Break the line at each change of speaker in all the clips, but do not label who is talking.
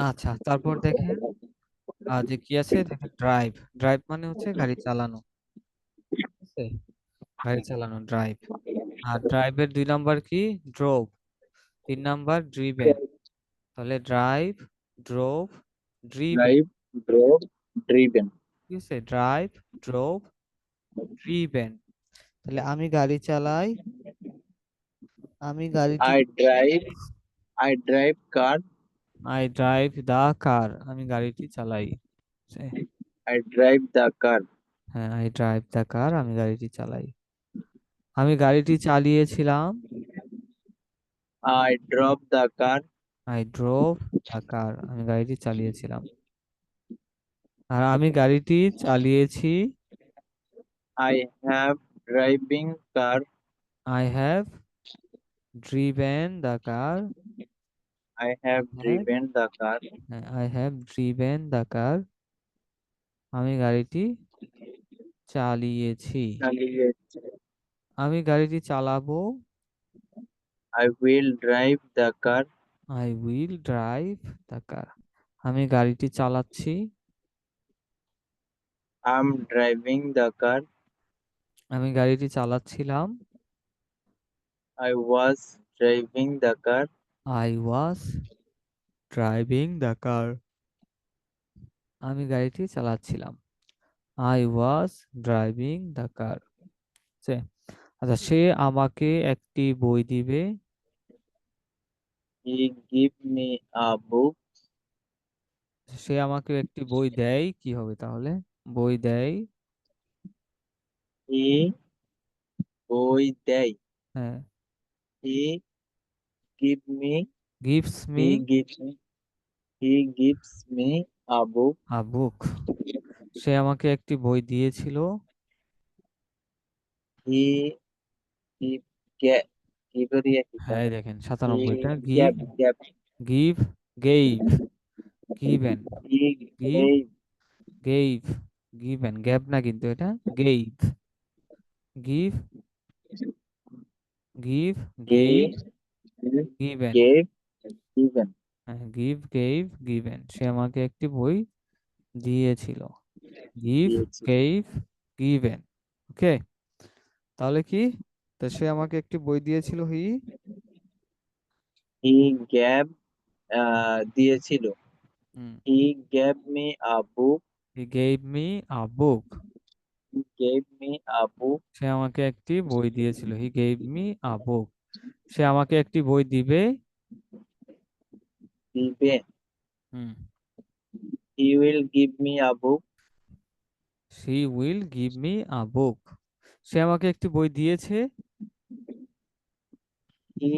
আচ্ছা, তারপর দেখেন যে কি আছে, দেখেন ড্রাইভ। ড্রাইভ মানে হচ্ছে গাড়ি চালানো, ঠিক আছে? গাড়ি চালানো ড্রাইভ। আর ড্রাইভের 2 নাম্বার কি? ড্রোভ। 3 number driven. তাহলে drive, drove, driven.
Drive, drove, driven.
ঠিক আছে, ড্রাইভ, ড্রোভ, ড্রিভেন। তাহলে আমি গাড়ি চালাই, আমি গাড়িটি,
I drive, I drive car,
I drive the car, আমি গাড়িটি চালাই।
I drive the car.
হ্যাঁ, আই ড্রাইভ দা কার, আমি গাড়িটি চালাই। আমি গাড়িটি চালিয়েছিলাম,
I drove the car.
I drove the car, আমি গাড়িটি চালিয়েছিলাম। আর আমি গাড়িটি চালিয়েছি,
I have driving car,
I have driven the car,
I have
have,
driven the car.
হ্যাঁ, I have driven the car, আমি গাড়িটি চালিয়েছি।
চালিয়েছে।
আমি গাড়িটি চালাবো,
I will drive the car.
I will drive the car, আমি গাড়িটি চালাচ্ছি,
I am driving the car.
আমি গাড়িটি চালাচ্ছিলাম,
I was driving the car.
I was driving the car, আমি গাড়িটি চালাচ্ছিলাম, I was driving the car. আচ্ছা, সে আমাকে একটি বই দিবে,
হি গিভ মি আ বুক।
সে আমাকে একটি বই দেয়, কি হবে তাহলে? বই দেয়,
হি বই দেয়।
হ্যাঁ,
he give me,
gives
he
me
gives me, he gives me a book.
A book. সে আমাকে একটি বই দিয়েছিল,
হি গিভ, গে, গিভের কি
হ্যাঁ
স্যার?
এই দেখেন
হি
97টা, give,
gap, gap.
Give, gave, given,
he
give,
এই,
গেইভ, গিভেন, গ্যাপ না কিন্তু এটা, gave, give, give,
he
gave, given.
Gave, given.
হ্যাঁ, গিভ, গেইভ, গিভেন, সে আমাকে একটি বই দিয়েছিল। গিভ,
দিয়েছি।
গেইভ, গিভেন। ওকে, তাহলে কি? তো সে আমাকে একটি বই দিয়েছিল, হি,
হি গ্যাভ, দিয়েছিল।
হুম,
he gave me a book.
He gave me a book.
He gave me a book.
সে আমাকে একটি বই দিয়েছিল, হি গেভ মি আ বুক। সে আমাকে একটি বই দিবে,
দিবে।
Hmm,
he will give me a book.
She will give me a book. সে আমাকে একটি বই দিয়েছে,
he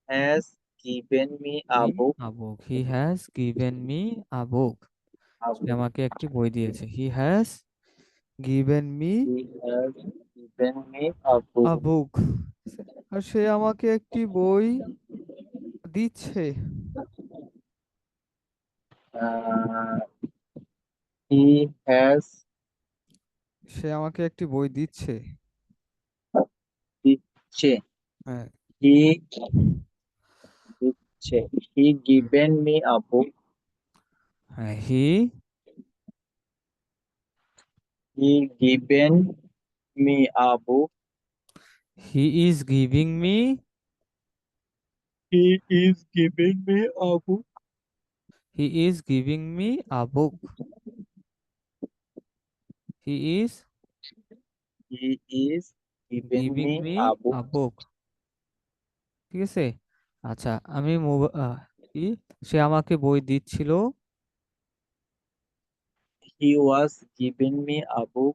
has given me a
me
book.
A book, he has given me a book.
A
সে
বুক।
আমাকে একটি বই দিয়েছে, he has given me
he has given me a book.
A book. আর সে আমাকে একটি বই দিচ্ছে,
হি হ্যাজ,
সে আমাকে একটি বই দিচ্ছে,
দিচ্ছে।
হ্যাঁ,
হি দিচ্ছে। He
hmm,
given me a book.
হ্যাঁ, he,
he given me a book.
He is giving me,
he is giving me a book.
He is giving me a book, he is
he is giving
giving
me
me
a book.
A book. ঠিক আছে। আচ্ছা, আমি কি, সে আমাকে বই দিচ্ছিল,
he was giving me a book.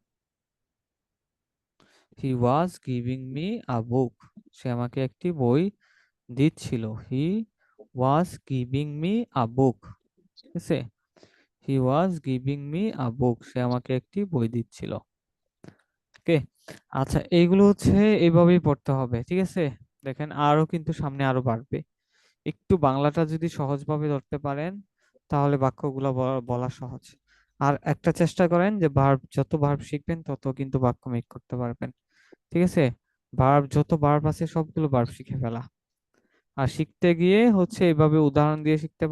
He was giving me a book. সে আমাকে একটি বই দিচ্ছিল, he was giving me a book. ঠিক আছে, হি was giving me a book, সে আমাকে একটি বই দিচ্ছিল। ওকে, আচ্ছা, এইগুলো হচ্ছে এইভাবেই পড়তে হবে, ঠিক আছে? দেখেন আরো কিন্তু সামনে আরো বাড়বে। একটু বাংলাটা যদি সহজভাবে ধরতে পারেন, তাহলে বাক্যগুলো বলা সহজ। আর একটা চেষ্টা করেন যে যত ভার্ব শিখবেন তত কিন্তু বাক্য মেক করতে পারবেন। ঠিক আছে, যত ভার্ব আছে সবগুলো ভার্ব শিখে ফেলা। আর শিখতে গিয়ে হচ্ছে এইভাবে উদাহরণ দিয়ে শিখতে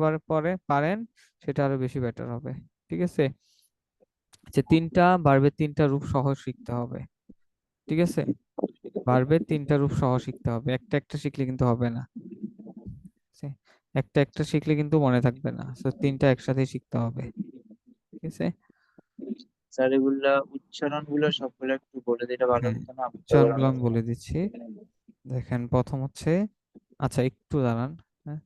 পারেন, সেটা আরো বেশি বেটার হবে। ঠিক আছে, যে তিনটা ভার্বের তিনটা রূপ সহ শিখতে হবে। ঠিক আছে, ভার্বের তিনটা রূপ সহ শিখতে হবে, একটা একটা শিখলে কিন্তু হবে না। ঠিক আছে? একটা একটা শিখলে কিন্তু মনে থাকবে না, তো তিনটা একসাথে শিখতে হবে। ঠিক আছে।
স্যার এগুলা উচ্চারণ গুলো সবগুলো একটু বলে দিলে ভালো
হ্যাঁ,
হতো না, বুঝতে
উচ্চারণগুলো
পারলাম।
আমি বলে দিচ্ছি। দেখেন, প্রথম হচ্ছে, আচ্ছা একটু দাঁড়ান। হ্যাঁ,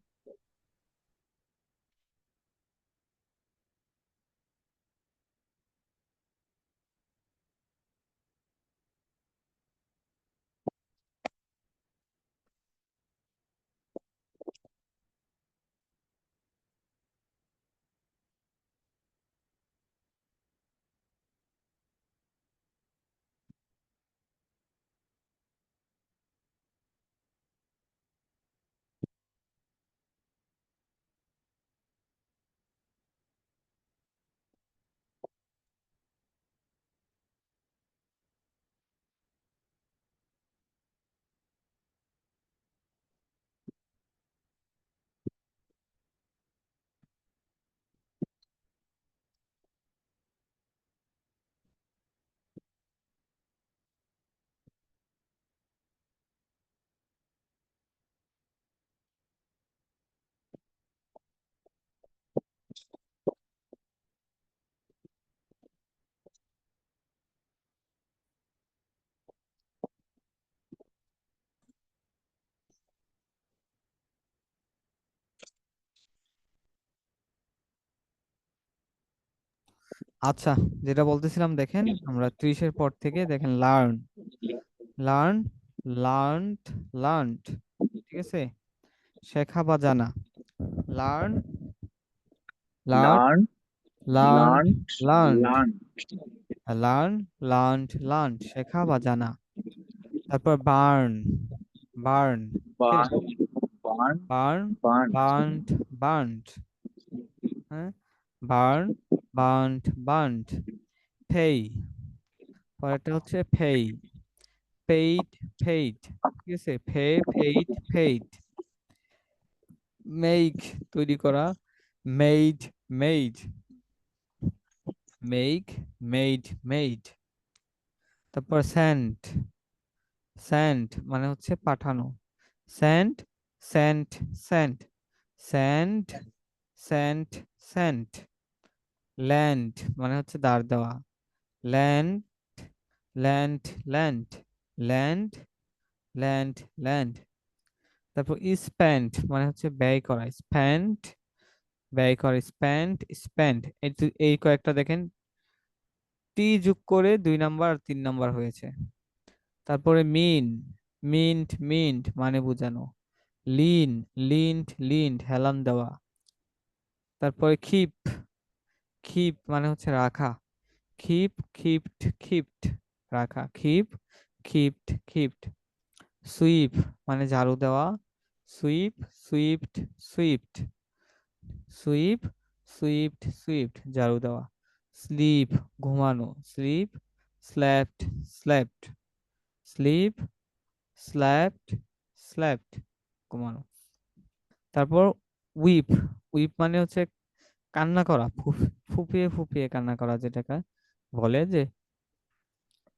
আচ্ছা, যেটা বলতেছিলাম, দেখেন আমরা 30-এর পর থেকে দেখেন লার্ন, লার্ন, লার্নড, লার্নড। ঠিক আছে, শেখা বা জানা। Learn, learn,
learn,
learned,
learn,
learned,
learn.
Learn, learned, learned, শেখা বা জানা। তারপর burn, burn, okay,
burn, burn,
burn,
burn.
Burned, burned, হ্যাঁ, বার্ন, বার্নড, বার্নড। পেই, পরেরটা হচ্ছে পেই, পেইড, পেইড। ঠিক আছে, পেইড, পেইড। মেক, তৈরি করা, made, made, make, made, made. তারপর সেন্ট, সেন্ট মানে হচ্ছে পাঠানো, sent, sent, sent, sent, sent, sent. Land মানে হচ্ছে দাঁড় দেওয়া, land, land, land, land, land, land. তারপর স্পেন্ট মানে হচ্ছে ব্যয় করা, স্পেন্ট, ব্যয় করা, স্পেন্ট, স্পেন্ট। এই কয়েকটা দেখেন, টি যোগ করে 2 নাম্বার আর 3 নাম্বার হয়েছে। তারপরে মিন, মিন্ট, মিন্ট মানে বোঝানো, লিন, লিন্ট, লিন্ট হেলান দেওয়া। তারপরে খিপ, খিপ মানে হচ্ছে রাখা, খিপ, খিপ্ট, খিপ্ট রাখা, খিপ, খিপ্ট, খিপ্ট। সুইপ মানে ঝাড়ু দেওয়া, সুইপ, সুইপট, সুইপট, সুইপ, সুইপট, সুইপট ঝাড়ু দেওয়া। স্লিপ ঘুমানো, slip, slapped, slapped, slip, slapped, slapped ঘুমানো। তারপর উইপ, উইপ মানে হচ্ছে কান্না করা, ফুপিয়ে ফুপিয়ে কান্না করা, যেটাকে বলে যে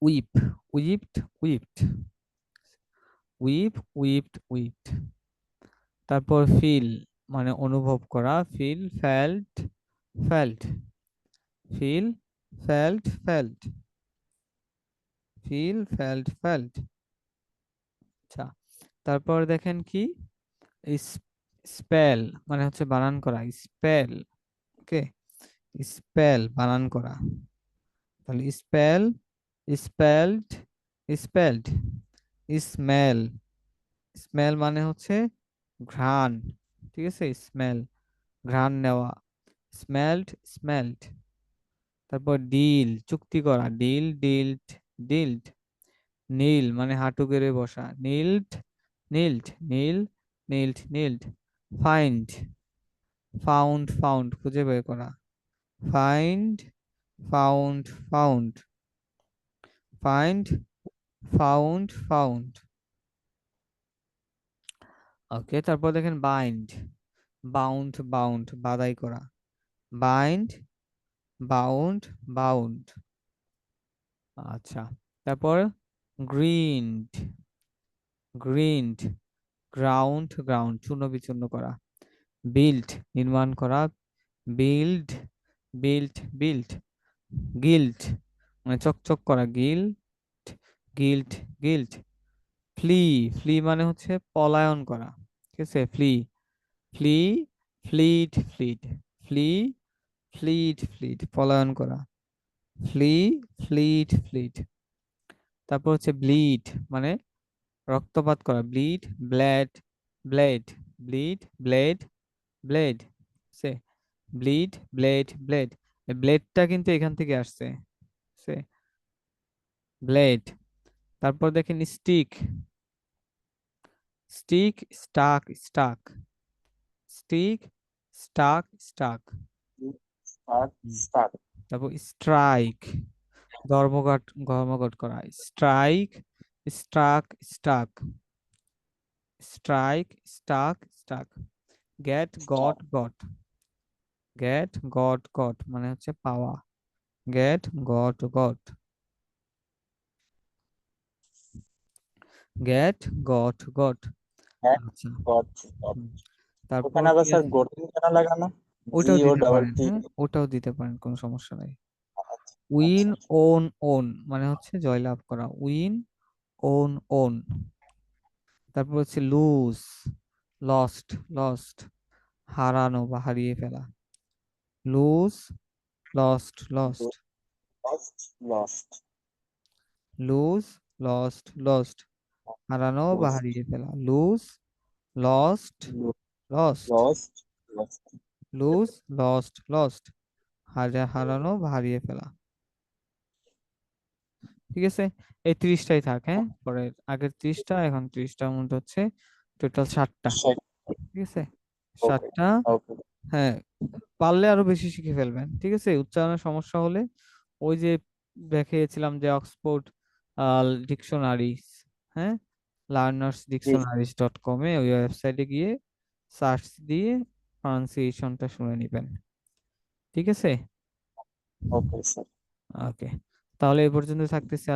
weep, weeped, weeped, weep, weeped, weeped. তারপর ফিল মানে অনুভব করা, feel, felt, felt, feel, felt, felt, feel, felt, felt. আচ্ছা, তারপর দেখেন কি, স্পেল মানে হচ্ছে বানান করা, স্পেল, ওকে, স্পেল বানান করা। তাহলে spell, spelled, spelled. Smell, smell মানে হচ্ছে ঘ্রাণ। ঠিক আছে, স্মেল ঘ্রাণ নেওয়া, স্মেলড, স্মেলড। তারপর ডিল চুক্তি করা, ডিল, ডিলড, ডিলড। নীল মানে হাঁটু গেড়ে বসা, kneeled, kneeled, kneel, kneeled, kneeled. Find, found, found খুঁজে বের করা, find, found, found, find, found, found. Okay, তারপর দেখেন বাইন্ড, বাউন্ড বাউন্ড বাদাই করা, বাইন্ড, বাউন্ড, বাউন্ড। আচ্ছা, তারপর গ্রিনড, গ্রিনড, গ্রাউন্ড গ্রাউন্ড চূর্ণ বিচূর্ণ করা, বিল্ড নির্মাণ করা, বিল্ড, বিল্ড, বিল্ড, গিল্ড মানে চকচক করা, gild, gild, gild, flee, flee মানে হচ্ছে পলায়ন করা, ঠিক আছে, flee, flee, fleed, fleed, flee, fleed, fleed পলায়ন করা, ফ্লি, ফ্লিড, ফ্লিড। তারপর হচ্ছে ব্লিড মানে রক্তপাত করা, bleed, bled, bled, bleed, bled, bled, সে ব্লিড, ব্লেড, ব্লেড, ব্লেডটা কিন্তু এখান থেকে আসছে, সে ব্লেড। তারপর দেখেন stick, stick, stuck, stuck, stick, stuck, stuck.
Start, start,
তারপর স্ট্রাইক, ধর্মঘট, ধর্মঘট করা, strike, struck, stuck, strike, stuck, stuck. Get, got,
start,
got, get, got, got মানে হচ্ছে পাওয়া, get, got, got, get, got, got.
হ্যাঁ,
আচ্ছা,
গট, গট।
হুম, তারপর
ওখানে আবার
কি
স্যার
আছে?
গোটিং কেন লাগানো? জি
ওটাও
ও
দিতে
ডাবল
পারেন,
টি।
হ্যাঁ ওটাও দিতে পারেন, কোনো সমস্যা নাই।
আচ্ছা,
উইন,
আচ্ছা,
ওন, ওন মানে হচ্ছে জয়লাভ করা, উইন, ওন, ওন। তারপর হচ্ছে লুজ, লস্ট, লস্ট হারানো বা হারিয়ে ফেলা, lose, lost, lost,
lost, lost,
lose, lost, lost হারানো বা
লস্ট,
হারিয়ে ফেলা, lose, lost, lost,
lost, lost.
Lose, lost, lost হারানো বা হারিয়ে ফেলা। ঠিক আছে, এই 30টাই থাক, হ্যাঁ পরের আগের 30টা এখন 30টার মধ্যে হচ্ছে টোটাল 60টা। ঠিক আছে,
ওকে,
60টা।
ওকে,
হ্যাঁ, পারলে আরো বেশি শিখে ফেলবেন, ঠিক আছে, উচ্চারণের সমস্যা হলে ওই যে দেখিয়েছিলাম যে অক্সফোর্ড ডিকশনারিজ, হ্যাঁ,
জি,
লার্নার্স ডিকশনারিজ.com ওই ওয়েবসাইটে গিয়ে সার্চ দিয়ে প্রনাউন্সিয়েশনটা শুনে নেবেন, ঠিক আছে।
ওকে স্যার,
ওকে, তাহলে এই পর্যন্ত থাকতেছি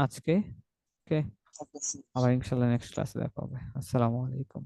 আজকে। ওকে,
ওকে স্যার।
আবার ইনশাল্লাহ নেক্সট ক্লাসে দেখা হবে। আসসালামু আলাইকুম।